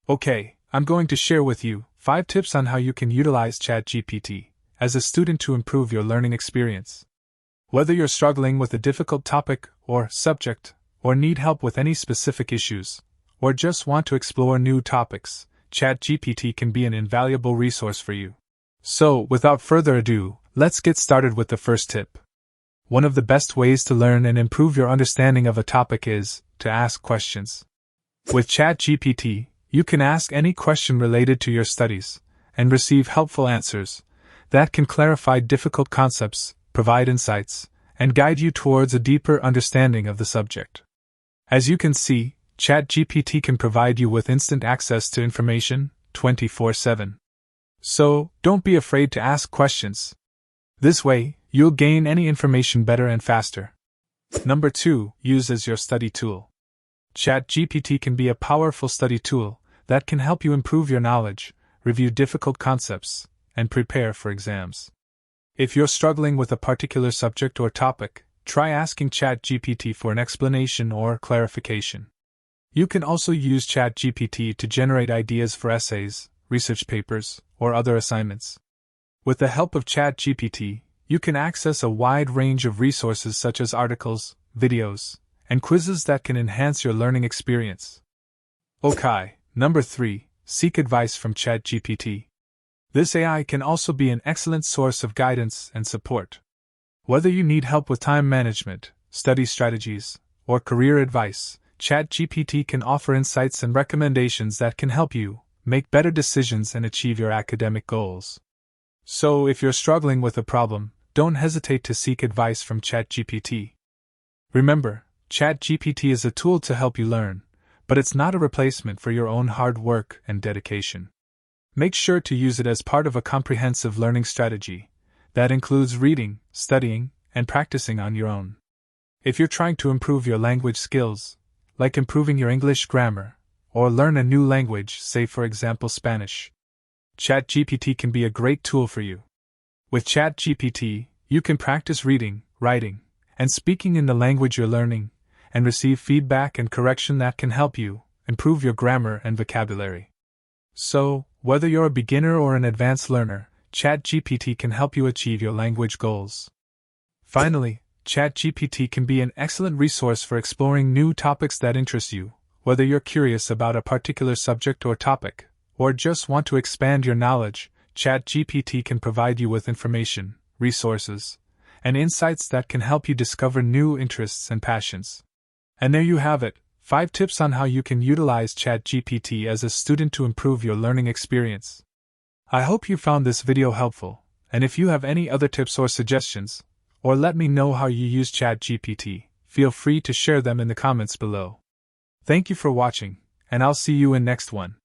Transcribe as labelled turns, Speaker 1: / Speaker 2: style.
Speaker 1: Okay, I'm going to share with you 5 tips on how you can utilize ChatGPT as a student to improve your learning experience. Whether you're struggling with a difficult topic or subject, or need help with any specific issues, or just want to explore new topics, ChatGPT can be an invaluable resource for you. So, without further ado, let's get started with the first tip. One of the best ways to learn and improve your understanding of a topic is to ask questions. With ChatGPT, you can ask any question related to your studies and receive helpful answers that can clarify difficult concepts, provide insights, and guide you towards a deeper understanding of the subject. As you can see, ChatGPT can provide you with instant access to information 24/7. So, don't be afraid to ask questions. This way, you'll gain any information better and faster. Number 2, use as your study tool. ChatGPT can be a powerful study tool that can help you improve your knowledge, review difficult concepts, and prepare for exams. If you're struggling with a particular subject or topic, try asking ChatGPT for an explanation or clarification. You can also use ChatGPT to generate ideas for essays, research papers, or other assignments. With the help of ChatGPT, you can access a wide range of resources such as articles, videos, and quizzes that can enhance your learning experience. Okay, number 3, seek advice from ChatGPT. This AI can also be an excellent source of guidance and support. Whether you need help with time management, study strategies, or career advice, ChatGPT can offer insights and recommendations that can help you make better decisions and achieve your academic goals. So, if you're struggling with a problem, don't hesitate to seek advice from ChatGPT. Remember, ChatGPT is a tool to help you learn, but it's not a replacement for your own hard work and dedication. Make sure to use it as part of a comprehensive learning strategy that includes reading, studying, and practicing on your own. If you're trying to improve your language skills, like improving your English grammar, or learn a new language, say for example Spanish, ChatGPT can be a great tool for you. With ChatGPT, you can practice reading, writing, and speaking in the language you're learning, and receive feedback and correction that can help you improve your grammar and vocabulary. So, whether you're a beginner or an advanced learner, ChatGPT can help you achieve your language goals. Finally, ChatGPT can be an excellent resource for exploring new topics that interest you, whether you're curious about a particular subject or topic, or just want to expand your knowledge. ChatGPT can provide you with information, resources, and insights that can help you discover new interests and passions. And there you have it, 5 tips on how you can utilize ChatGPT as a student to improve your learning experience. I hope you found this video helpful, and if you have any other tips or suggestions, or let me know how you use ChatGPT, feel free to share them in the comments below. Thank you for watching, and I'll see you in next one.